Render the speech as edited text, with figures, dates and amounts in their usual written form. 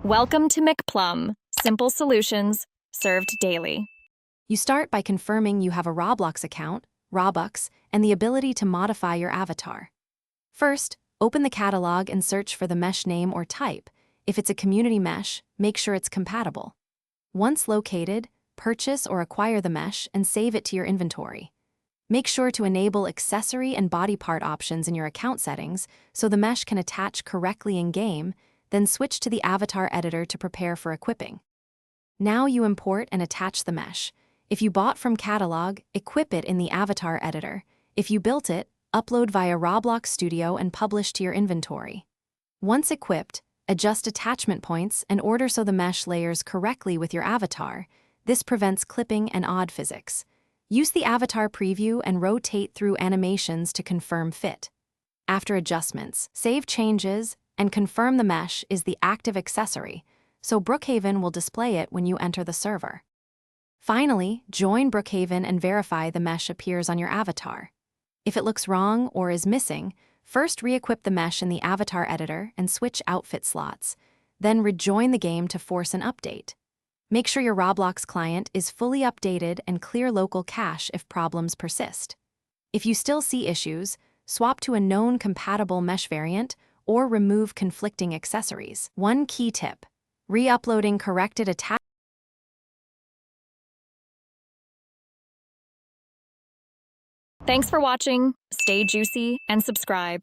Welcome to McPlum, simple solutions served daily. You start by confirming you have a Roblox account, Robux, and the ability to modify your avatar. First, open the catalog and search for the mesh name or type. If it's a community mesh, make sure it's compatible. Once located, purchase or acquire the mesh and save it to your inventory. Make sure to enable accessory and body part options in your account settings so the mesh can attach correctly in-game, then switch to the avatar editor to prepare for equipping. Now you import and attach the mesh. If you bought from catalog, equip it in the avatar editor. If you built it, upload via Roblox Studio and publish to your inventory. Once equipped, adjust attachment points and order so the mesh layers correctly with your avatar. This prevents clipping and odd physics. Use the avatar preview and rotate through animations to confirm fit. After adjustments, save changes and confirm the mesh is the active accessory, so Brookhaven will display it when you enter the server. Finally, join Brookhaven and verify the mesh appears on your avatar. If it looks wrong or is missing, first re-equip the mesh in the avatar editor and switch outfit slots, then rejoin the game to force an update. Make sure your Roblox client is fully updated and clear local cache if problems persist. If you still see issues, swap to a known compatible mesh variant or remove conflicting accessories. One key tip: re-uploading corrected attachments. Thanks for watching. Stay juicy and subscribe.